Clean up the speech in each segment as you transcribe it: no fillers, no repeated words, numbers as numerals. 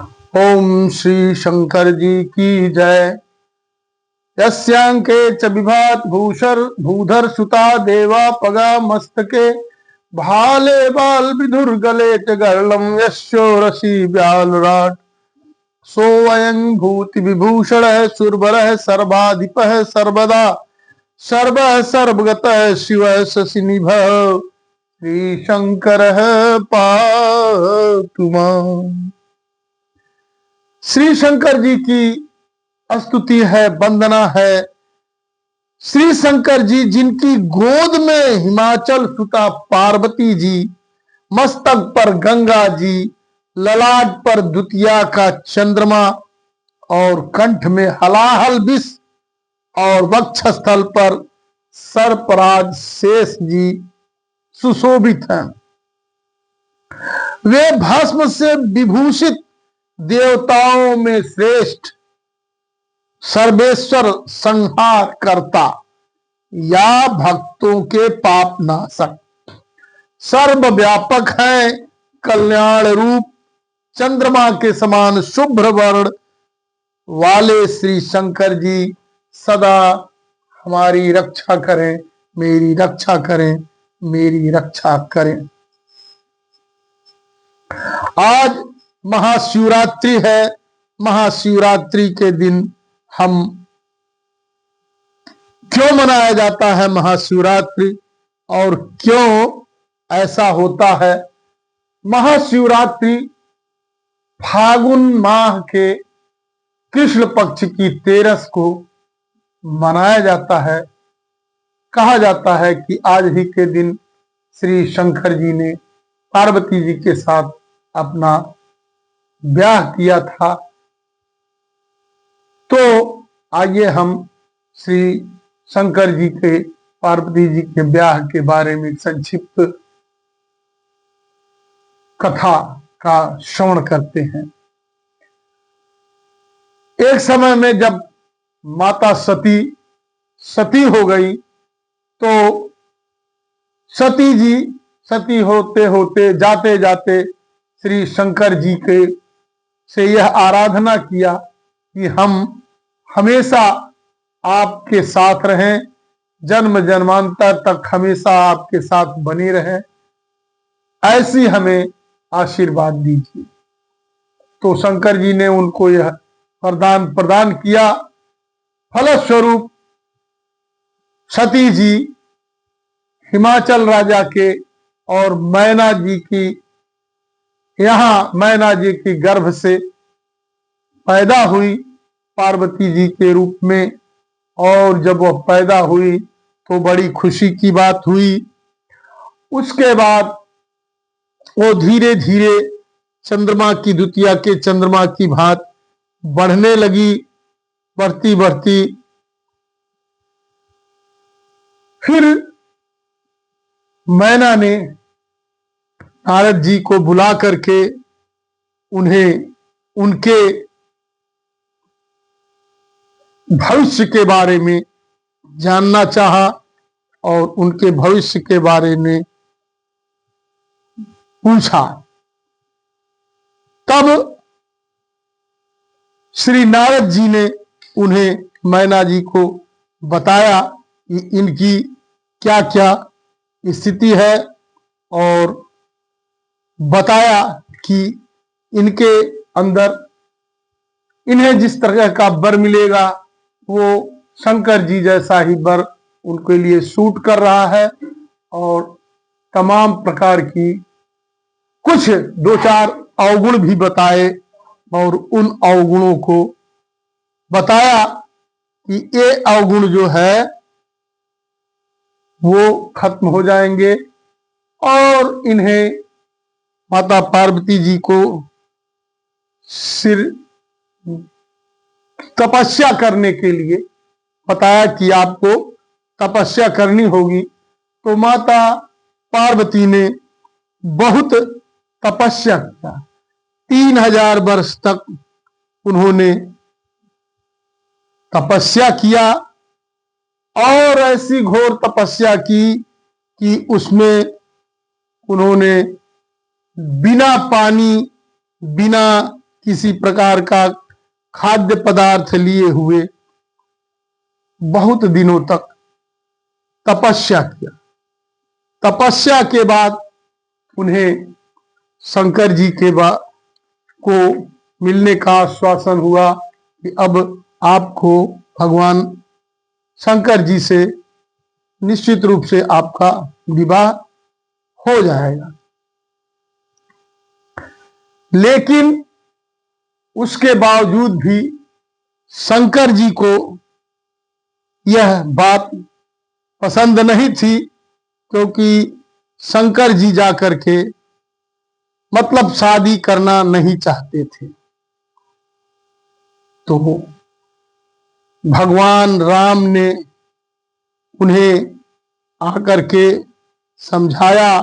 ओम श्री शंकर जी की जय। यस्यांके च विभात भूधर सुता देवा पगा मस्तके भाले बाल विधुर्गले च गर्लम यस्यो रसी व्यालराट सोऽयं भूति विभूषण सुरवर सर्वाधिप सर्वदा सर्व सर्वगत शिव शशि निभ श्री शंकर पातु माम्। श्री शंकर जी की स्तुति है, वंदना है। श्री शंकर जी जिनकी गोद में हिमाचल सुता पार्वती जी, मस्तक पर गंगा जी, ललाट पर द्वितीया का चंद्रमा और कंठ में हलाहल विष और वक्षस्थल पर सर्पराज शेष जी सुशोभित हैं। वे भस्म से विभूषित देवताओं में श्रेष्ठ सर्वेश्वर संहार करता या भक्तों के पाप नाशक सर्वव्यापक है, कल्याण रूप चंद्रमा के समान शुभ्र वर्ण वाले श्री शंकर जी सदा हमारी रक्षा करें, मेरी रक्षा करें, मेरी रक्षा करें। आज महाशिवरात्रि है। महाशिवरात्रि के दिन हम क्यों मनाया जाता है महाशिवरात्रि और क्यों ऐसा होता है? महाशिवरात्रि फागुन माह के कृष्ण पक्ष की 13 को मनाया जाता है। कहा जाता है कि आज ही के दिन श्री शंकर जी ने पार्वती जी के साथ अपना ब्याह किया था। तो आइए हम श्री शंकर जी के पार्वती जी के ब्याह के बारे में संक्षिप्त कथा का श्रवण करते हैं। एक समय में जब माता सती हो गई तो सती जी सती होते होते जाते जाते श्री शंकर जी के से यह आराधना किया कि हम हमेशा आपके साथ रहें, जन्म जन्मांतर तक हमेशा आपके साथ बने रहें, ऐसी हमें आशीर्वाद दीजिए। तो शंकर जी ने उनको यह वरदान प्रदान किया। फलस्वरूप सती जी हिमाचल राजा के और मैना जी की मैना जी की गर्भ से पैदा हुई पार्वती जी के रूप में। और जब वह पैदा हुई तो बड़ी खुशी की बात हुई। उसके बाद वो धीरे धीरे चंद्रमा की द्वितीया के चंद्रमा की भांति बढ़ने लगी, बढ़ती बढ़ती फिर मैना ने नारद जी को बुला करके उन्हें उनके भविष्य के बारे में जानना चाहा और उनके भविष्य के बारे में पूछा। तब श्री नारद जी ने उन्हें मैना जी को बताया कि इनकी क्या क्या स्थिति है और बताया कि इनके अंदर इन्हें जिस तरह का वर मिलेगा वो शंकर जी जैसा ही वर उनके लिए सूट कर रहा है। और तमाम प्रकार की कुछ 2-4 अवगुण भी बताए और उन अवगुणों को बताया कि ये अवगुण जो है वो खत्म हो जाएंगे और इन्हें माता पार्वती जी को सिर तपस्या करने के लिए बताया कि आपको तपस्या करनी होगी। तो माता पार्वती ने बहुत तपस्या किया। 3000 वर्ष तक उन्होंने तपस्या किया और ऐसी घोर तपस्या की कि उसमें उन्होंने बिना पानी बिना किसी प्रकार का खाद्य पदार्थ लिए हुए बहुत दिनों तक तपस्या किया। तपस्या के बाद उन्हें शंकर जी के को मिलने का आश्वासन हुआ कि अब आपको भगवान शंकर जी से निश्चित रूप से आपका विवाह हो जाएगा। लेकिन उसके बावजूद भी शंकर जी को यह बात पसंद नहीं थी, क्योंकि शंकर जी जाकर के मतलब शादी करना नहीं चाहते थे। तो भगवान राम ने उन्हें आकर के समझाया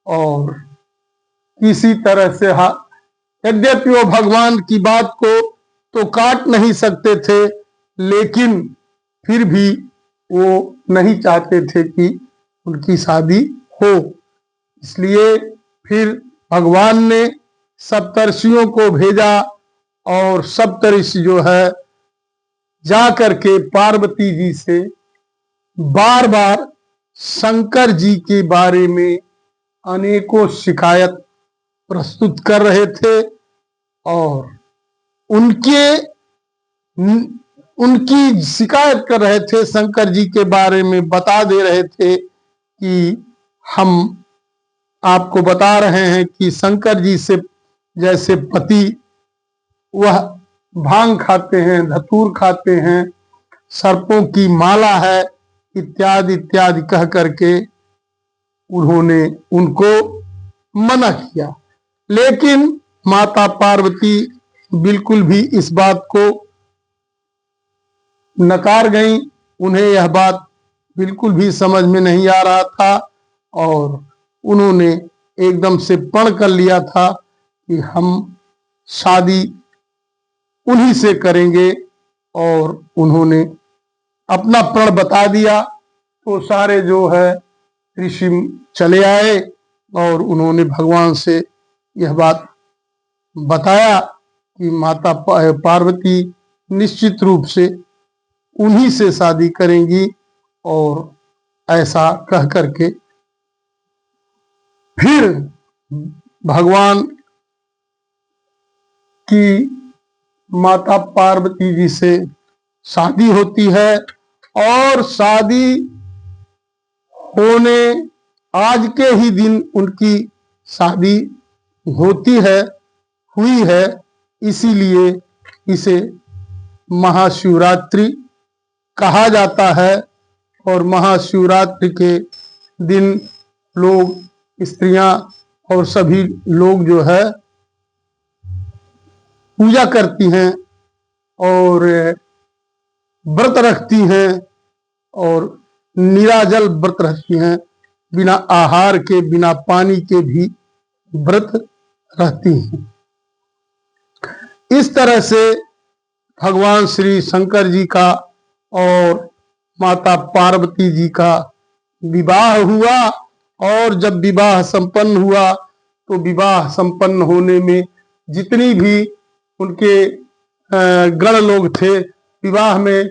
और किसी तरह से यद्यपि वो भगवान की बात को तो काट नहीं सकते थे, लेकिन फिर भी वो नहीं चाहते थे कि उनकी शादी हो। इसलिए फिर भगवान ने सप्तर्षियों को भेजा और सप्तर्षि जो है जा करके पार्वती जी से बार बार शंकर जी के बारे में अनेकों शिकायत प्रस्तुत कर रहे थे और उनकी शिकायत कर रहे थे, शंकर जी के बारे में बता दे रहे थे कि हम आपको बता रहे हैं कि शंकर जी से जैसे पति वह भांग खाते हैं, धतूर खाते हैं, सर्पों की माला है, इत्यादि इत्यादि कह करके उन्होंने उनको मना किया। लेकिन माता पार्वती बिल्कुल भी इस बात को नकार गई। उन्हें यह बात बिल्कुल भी समझ में नहीं आ रहा था और उन्होंने एकदम से प्रण कर लिया था कि हम शादी उन्हीं से करेंगे और उन्होंने अपना प्रण बता दिया। तो सारे जो है ऋषि चले आए और उन्होंने भगवान से यह बात बताया कि माता पार्वती निश्चित रूप से उन्हीं से शादी करेंगी और ऐसा कह करके फिर भगवान की माता पार्वती जी से शादी होती है और शादी होने आज के ही दिन उनकी शादी होती है, हुई है। इसीलिए इसे महाशिवरात्रि कहा जाता है और महाशिवरात्रि के दिन लोग, स्त्रियां और सभी लोग जो है पूजा करती हैं और व्रत रखती हैं और निराजल व्रत रखती हैं, बिना आहार के बिना पानी के भी व्रत रहती हैं। इस तरह से भगवान श्री शंकर जी का और माता पार्वती जी का विवाह हुआ और जब विवाह संपन्न हुआ तो विवाह संपन्न होने में जितनी भी उनके गण लोग थे, विवाह में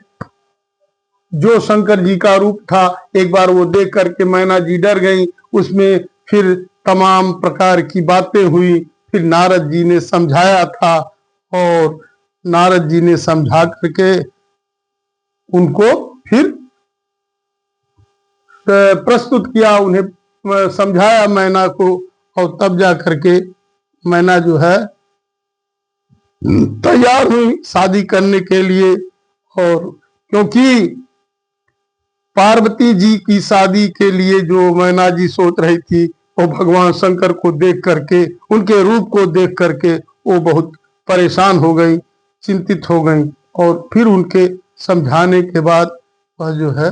जो शंकर जी का रूप था एक बार वो देख करके मैना जी डर गई। उसमें फिर तमाम प्रकार की बातें हुई। फिर नारद जी ने समझाया था और नारद जी ने समझा करके उनको फिर प्रस्तुत किया, उन्हें समझाया मैना को और तब जा करके मैना जो है तैयार हुई शादी करने के लिए। और क्योंकि पार्वती जी की शादी के लिए जो मैना जी सोच रही थी वो भगवान शंकर को देख करके, उनके रूप को देख करके वो बहुत परेशान हो गई, चिंतित हो गई और फिर उनके समझाने के बाद वह जो है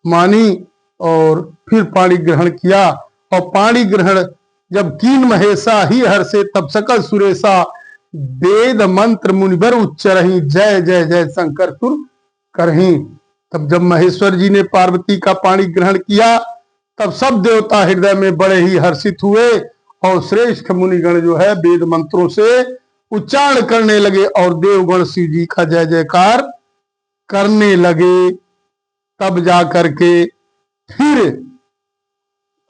मानी और फिर पाणी ग्रहण किया। और पाणी ग्रहण जब कीन महेशा ही हर्षे तब सकल सुरेशा, वेद मंत्र मुनिवर उच्चरहि, जय जय जय शंकर सुर करहि। तब जब महेश्वर जी ने पार्वती का पाणी ग्रहण किया तब सब देवता हृदय में बड़े ही हर्षित हुए और श्रेष्ठ मुनिगण जो है वेद मंत्रों से उच्चारण करने लगे और देवगण शिव जी का जय जयकार करने लगे। तब जा करके फिर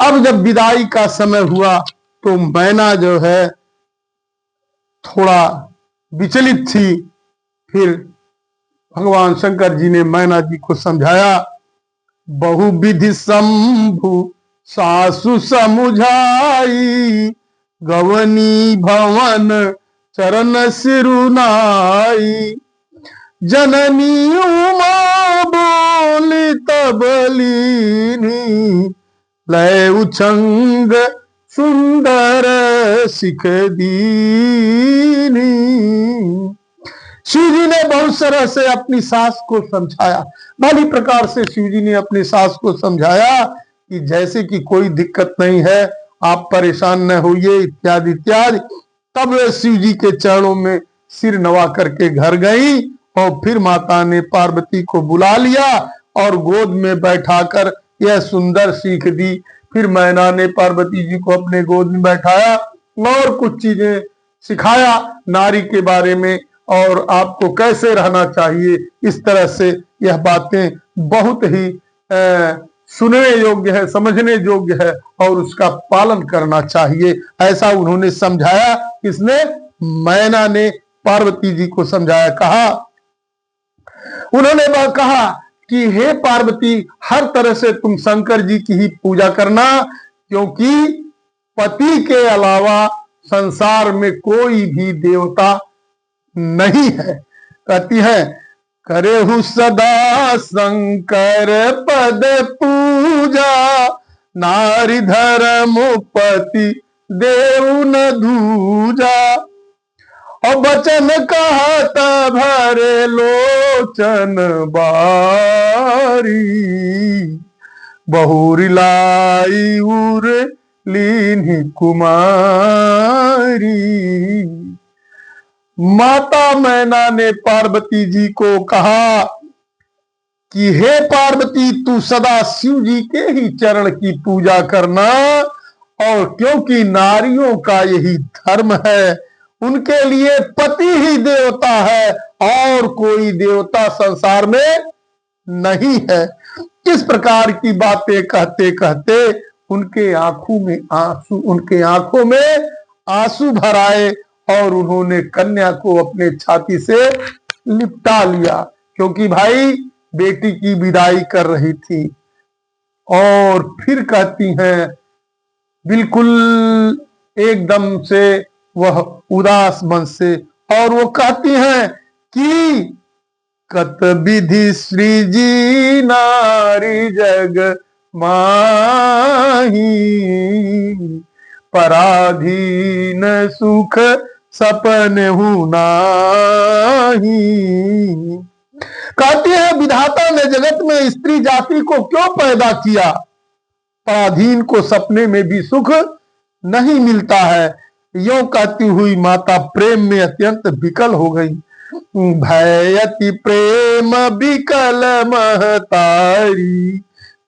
अब जब विदाई का समय हुआ तो मैना जो है थोड़ा विचलित थी। फिर भगवान शंकर जी ने मैना जी को समझाया, बहुविधि शंभु सासु समुझाई, गवनी भवन चरण सिरुनाई, जननी उमा बोली तबलीनी, लय उछंग सुंदर सिख दीनी। शिव जी ने बहुत तरह से अपनी सास को समझाया, भली प्रकार से शिव जी ने अपनी सास को समझाया कि जैसे कि कोई दिक्कत नहीं है, आप परेशान न होइए, इत्यादि इत्यादि। तब वे शिव जी के चरणों में सिर नवा करके घर गई और फिर माता ने पार्वती को बुला लिया और गोद में बैठाकर यह सुंदर सीख दी। फिर मैना ने पार्वती जी को अपने गोद में बैठाया और कुछ चीजें सिखाया नारी के बारे में और आपको कैसे रहना चाहिए। इस तरह से यह बातें बहुत ही सुनने योग्य है, समझने योग्य है और उसका पालन करना चाहिए, ऐसा उन्होंने समझाया। किसने? मैना ने पार्वती जी को समझाया। उन्होंने कहा कि हे पार्वती, हर तरह से तुम शंकर जी की ही पूजा करना, क्योंकि पति के अलावा संसार में कोई भी देवता नहीं है। कहती है, करेहु सदा शंकर पद पूजा, नारी धर्म पति देव न दूजा, और बचन कहत भरे लोचन बारी, बहुरी लाई उर लीनी कुमारी। माता मैना ने पार्वती जी को कहा कि हे पार्वती, तू सदा शिव जी के ही चरण की पूजा करना, और क्योंकि नारियों का यही धर्म है, उनके लिए पति ही देवता है और कोई देवता संसार में नहीं है। इस प्रकार की बातें कहते कहते उनके आंखों में आंसू भर आए और उन्होंने कन्या को अपने छाती से लिपटा लिया, क्योंकि भाई बेटी की विदाई कर रही थी। और फिर कहती हैं, बिल्कुल एकदम से वह उदास मन से, और वो कहती हैं कि कत विधि श्री जी नारी जग माही, पराधीन सुख सपन हूं नाही। कहती है, विधाता ने जगत में स्त्री जाति को क्यों पैदा किया? पराधीन को सपने में भी सुख नहीं मिलता है। यों कहती हुई माता प्रेम में अत्यंत विकल हो गई। भयति प्रेम विकल महतारी,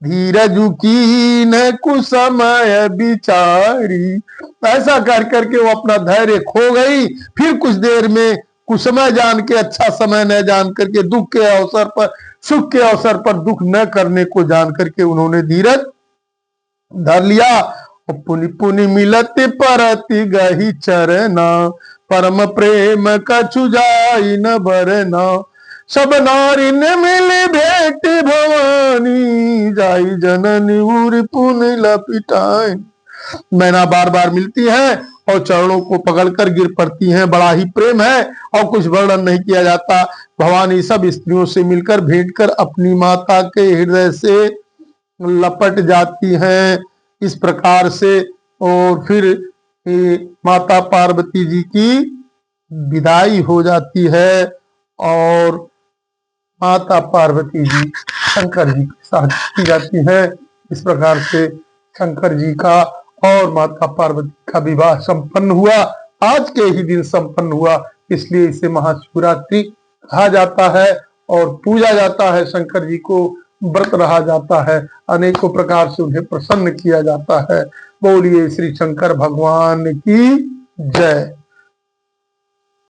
धीरजु कीन कुसमय बिचारी। ऐसा कर करके वो अपना धैर्य खो गई। फिर कुछ देर में कुसमय जान के, अच्छा समय न जान करके, दुख के अवसर पर सुख के अवसर पर दुख न करने को जान करके उन्होंने धीरज धर लिया। पुनि पुनि मिलत परति गही चरना, परम प्रेम कछु जाई न बरना। सब नारी ने मिली भेंट भवानी, जाई जननी उर पुनि लपिटाई। मैना बार बार मिलती है और चरणों को पकड़कर गिर पड़ती हैं। बड़ा ही प्रेम है और कुछ वर्णन नहीं किया जाता। भवानी सब स्त्रियों से मिलकर भेंट कर अपनी माता के हृदय से लपट जाती हैं। इस प्रकार से और फिर माता पार्वती जी की विदाई हो जाती है और माता पार्वती जी शंकर जी के साथ की जाती है। इस प्रकार से शंकर जी का और माता पार्वती का विवाह संपन्न हुआ। आज के ही दिन संपन्न हुआ, इसलिए इसे महाशिवरात्रि कहा जाता है और पूजा जाता है। शंकर जी को व्रत रहा जाता है, अनेकों प्रकार से उन्हें प्रसन्न किया जाता है। बोलिए श्री शंकर भगवान की जय।